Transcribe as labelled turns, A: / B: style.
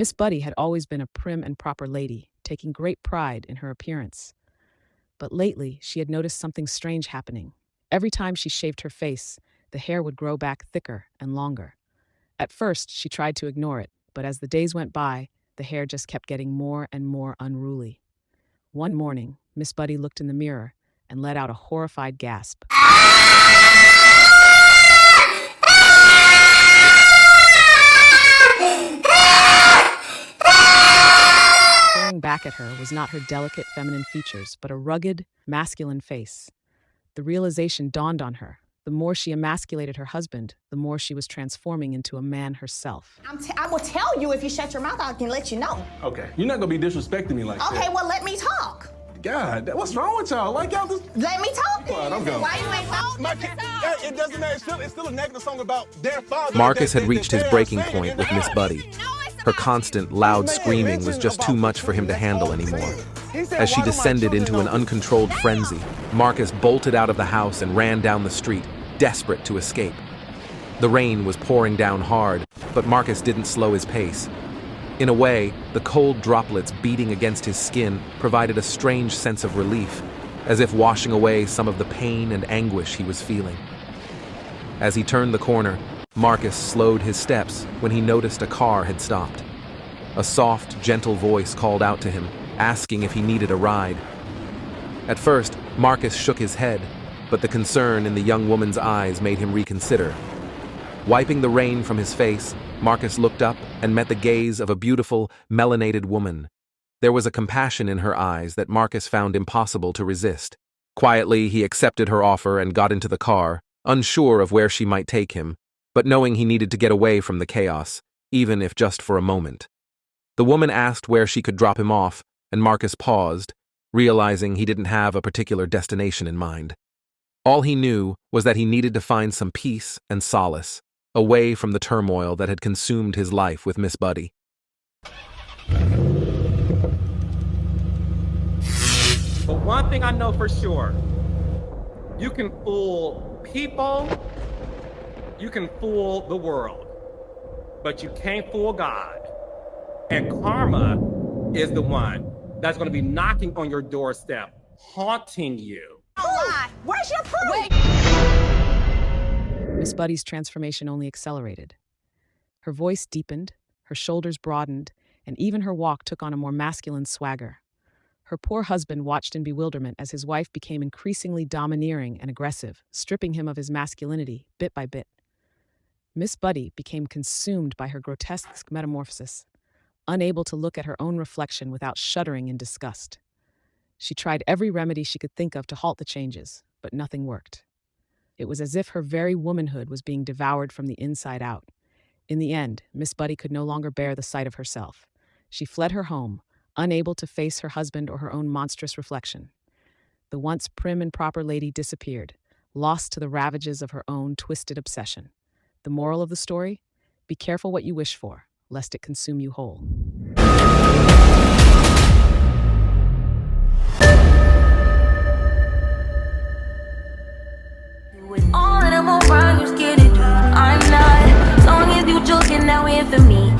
A: Miss Buddy had always been a prim and proper lady, taking great pride in her appearance. But lately, she had noticed something strange happening. Every time she shaved her face, the hair would grow back thicker and longer. At first, she tried to ignore it, but as the days went by, the hair just kept getting more and more unruly. One morning, Miss Buddy looked in the mirror and let out a horrified gasp. Staring back at her was not her delicate feminine features, but a rugged, masculine face. The realization dawned on her. The more she emasculated her husband, the more she was transforming into a man herself.
B: I will tell you if you shut your mouth, I can let you know.
C: Okay, you're not gonna be disrespecting me like that.
B: Okay, well, let me talk.
C: God, what's wrong with y'all? Like y'all just...
B: Let me talk.
C: Well, I'm going.
B: Why you ain't talking?
C: It doesn't matter. It's still a negative song about their father.
D: Marcus had reached his breaking point with Miss Buddy. Her constant, loud screaming was just too much for him to handle anymore. As she descended into an uncontrolled frenzy, Marcus bolted out of the house and ran down the street, desperate to escape. The rain was pouring down hard, but Marcus didn't slow his pace. In a way, the cold droplets beating against his skin provided a strange sense of relief, as if washing away some of the pain and anguish he was feeling. As he turned the corner, Marcus slowed his steps when he noticed a car had stopped. A soft, gentle voice called out to him, asking if he needed a ride. At first, Marcus shook his head, but the concern in the young woman's eyes made him reconsider. Wiping the rain from his face, Marcus looked up and met the gaze of a beautiful, melanated woman. There was a compassion in her eyes that Marcus found impossible to resist. Quietly, he accepted her offer and got into the car, unsure of where she might take him, but knowing he needed to get away from the chaos, even if just for a moment. The woman asked where she could drop him off, and Marcus paused, realizing he didn't have a particular destination in mind. All he knew was that he needed to find some peace and solace, away from the turmoil that had consumed his life with Miss Buddy.
E: But one thing I know for sure, you can fool people, you can fool the world, but you can't fool God. And karma is the one that's going to be knocking on your doorstep, haunting you.
B: Lie. Where's your proof? Wait.
A: Miss Buddy's transformation only accelerated. Her voice deepened, her shoulders broadened, and even her walk took on a more masculine swagger. Her poor husband watched in bewilderment as his wife became increasingly domineering and aggressive, stripping him of his masculinity bit by bit. Miss Buddy became consumed by her grotesque metamorphosis, unable to look at her own reflection without shuddering in disgust. She tried every remedy she could think of to halt the changes, but nothing worked. It was as if her very womanhood was being devoured from the inside out. In the end, Miss Buddy could no longer bear the sight of herself. She fled her home, unable to face her husband or her own monstrous reflection. The once prim and proper lady disappeared, lost to the ravages of her own twisted obsession. The moral of the story? Be careful what you wish for, lest it consume you whole.
F: With all of them around, you scared to do. I'm not. As long as you joking now in for me.